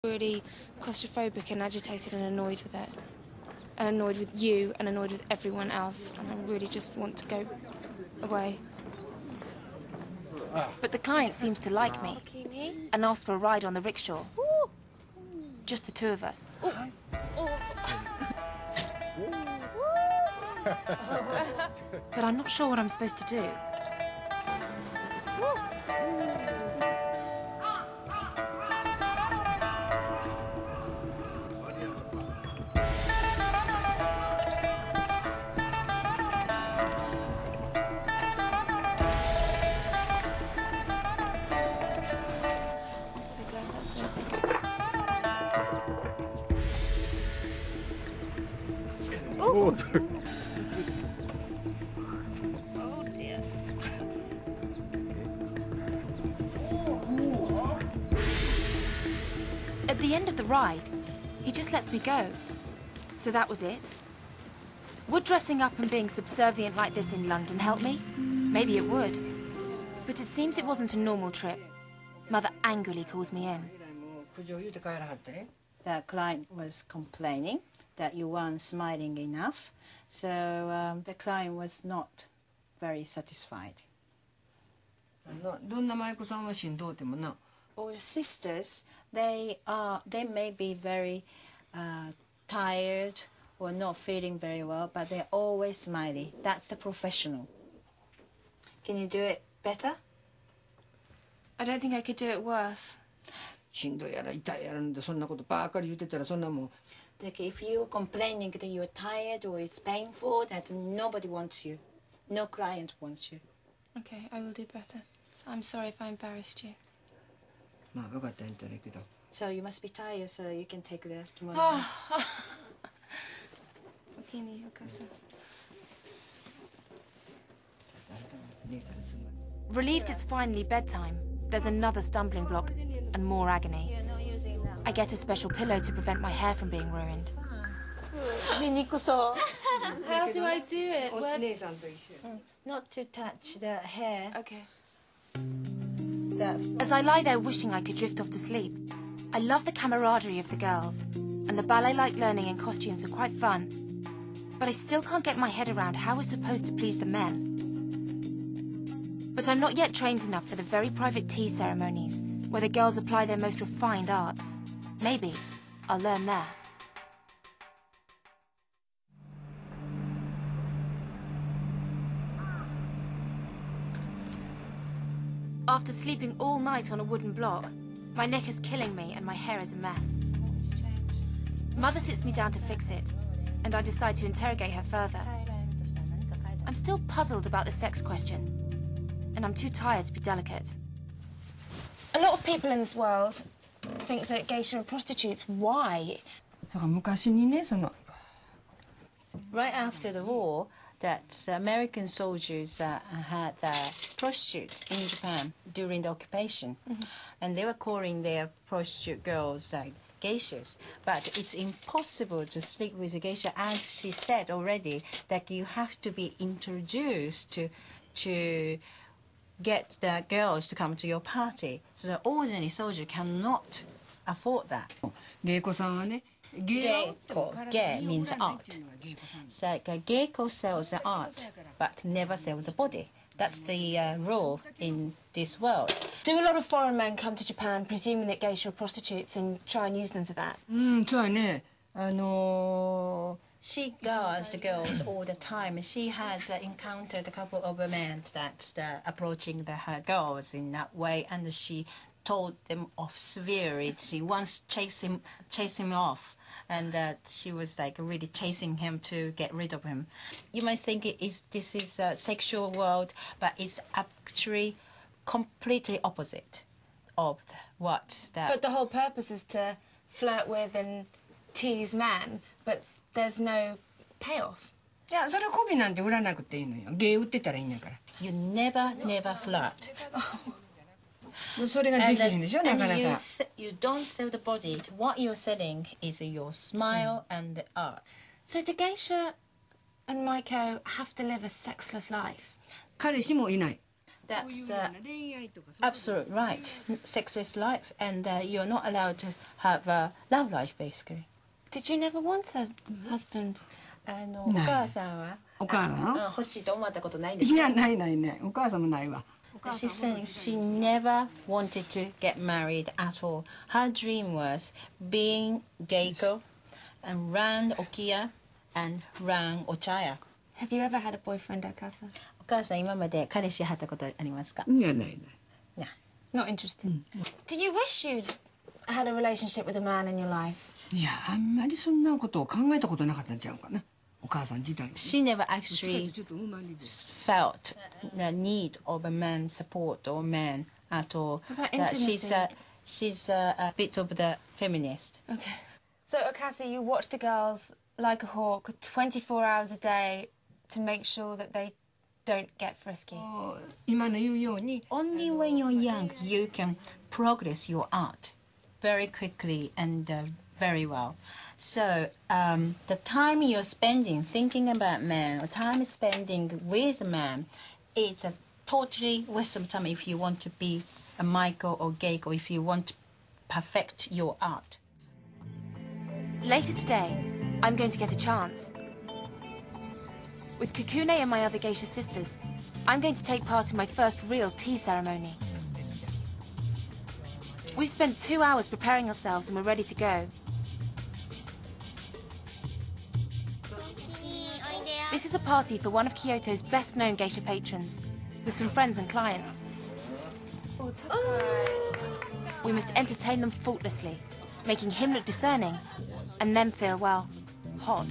Really claustrophobic and agitated and annoyed with it. And annoyed with you and annoyed with everyone else. And I really just want to go away. But the client seems to like me and asked for a ride on the rickshaw. Just the two of us. But I'm not sure what I'm supposed to do. Oh. Oh dear. At the end of the ride, he just lets me go. So that was it. Would dressing up and being subservient like this in London help me? Maybe it would. But it seems it wasn't a normal trip. Mother angrily calls me in. The client was complaining that you weren't smiling enough, so the client was not very satisfied. Or sisters, they may be very tired or not feeling very well, but they're always smiley. That's the professional. Can you do it better? I don't think I could do it worse. Like if you're complaining that you're tired or it's painful, that nobody wants you. No client wants you. Okay, I will do better. I'm sorry if I embarrassed you. So you must be tired, so you can take the tomorrow. Relieved it's finally bedtime, there's another stumbling block and more agony. I get a special pillow to prevent my hair from being ruined. How do I do it? Not to touch the hair. Okay. As I lie there wishing I could drift off to sleep, I love the camaraderie of the girls, and the ballet-like learning and costumes are quite fun. But I still can't get my head around how we're supposed to please the men. But I'm not yet trained enough for the very private tea ceremonies, where the girls apply their most refined arts. Maybe I'll learn there. After sleeping all night on a wooden block, my neck is killing me and my hair is a mess. Mother sits me down to fix it, and I decide to interrogate her further. I'm still puzzled about the sex question, and I'm too tired to be delicate. A lot of people in this world think that geisha are prostitutes. Why? Right after the war, that American soldiers had prostitutes in Japan during the occupation. And they were calling their prostitute girls geishas. But it's impossible to speak with a geisha, as she said already, that you have to be introduced to get the girls to come to your party. So the ordinary soldier cannot afford that. Ge means art. So geiko sells the art, but never sells the body. That's the rule in this world. Do a lot of foreign men come to Japan presuming that geisha are prostitutes and try and use them for that? She guards the girls all the time. She has encountered a couple of men that's approaching her girls in that way, and she told them off severely. She once chased him off, and she was like really chasing him to get rid of him. You might think this is a sexual world, but it's actually completely opposite of what that. But the whole purpose is to flirt with and tease men, but there's no payoff. You never flirt. You don't sell the body. What you're selling is your smile and the art. So do geisha and Maiko have to live a sexless life? That's absolute right. Sexless life, and you're not allowed to have a love life, basically. Did you never want a husband? お母さんはお母さん欲しいと思ったことないんですか？いや、ないないね。お母さんもないわ。 She said she never wanted to get married at all. Her dream was being gay girl and run Okia and run Ochaya. Have you ever had a boyfriend, Okasa? お母さん今まで彼氏はったことありますか？いや、ないない。 Not interested. Do you wish you'd had a relationship with a man in your life? いや、あんまりそんなことを考えたことなかったんちゃうかな。お母さん自体。 She never actually felt the need of a man's support or man at all. What about That intimacy? she's a bit of the feminist. Okay. So, Okasa, you watch the girls like a hawk 24 hours a day to make sure that they don't get frisky. 今の言うように。 Only when you're young you can progress your art very quickly and very well. So the time you're spending thinking about man or time spending with a man, it's a totally waste of time if you want to be a Michael or gay or if you want to perfect your art. Later today, I'm going to get a chance. With Kakune and my other geisha sisters, I'm going to take part in my first real tea ceremony. We've spent 2 hours preparing ourselves and we're ready to go. This is a party for one of Kyoto's best-known geisha patrons, with some friends and clients. We must entertain them faultlessly, making him look discerning, and them feel, well, hot.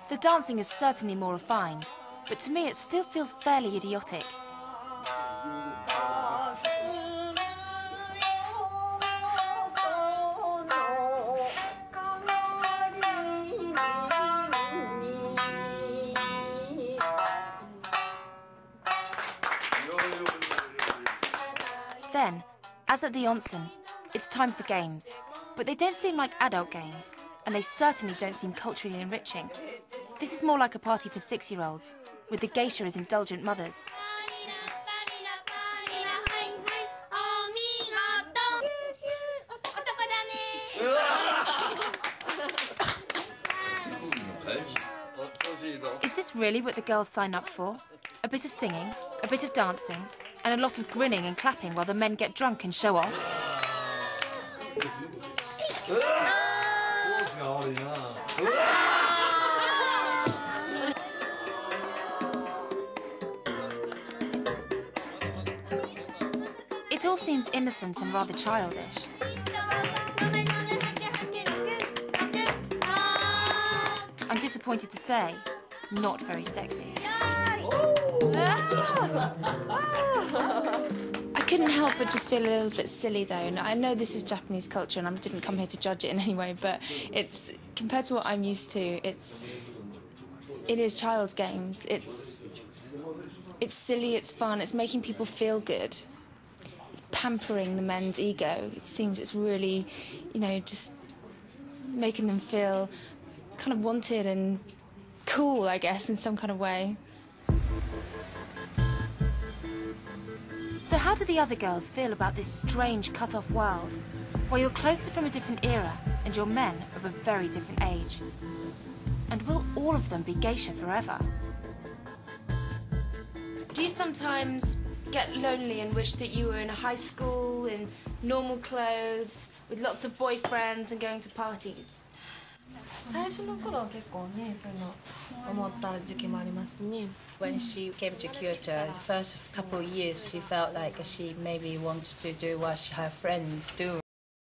The dancing is certainly more refined, but to me it still feels fairly idiotic. Then, as at the onsen, it's time for games. But they don't seem like adult games, and they certainly don't seem culturally enriching. This is more like a party for 6-year-olds, with the geisha as indulgent mothers. Is this really what the girls sign up for? A bit of singing, a bit of dancing, and a lot of grinning and clapping while the men get drunk and show off? It all seems innocent and rather childish. I'm disappointed to say, not very sexy. I couldn't help but just feel a little bit silly, though. And I know this is Japanese culture, and I didn't come here to judge it in any way, but it's, compared to what I'm used to, it is child's games. It's silly, it's fun, it's making people feel good. It's pampering the men's ego. It seems it's really, you know, just making them feel kind of wanted and cool, I guess, in some kind of way. So how do the other girls feel about this strange cut-off world, where your clothes are from a different era and your men of a very different age? And will all of them be geisha forever? Do you sometimes get lonely and wish that you were in a high school, in normal clothes, with lots of boyfriends and going to parties? 最初の頃は結構ね、そういうの思った時期もありますね。 When she came to Kyoto, the first couple of years, she felt like she maybe wants to do what her friends do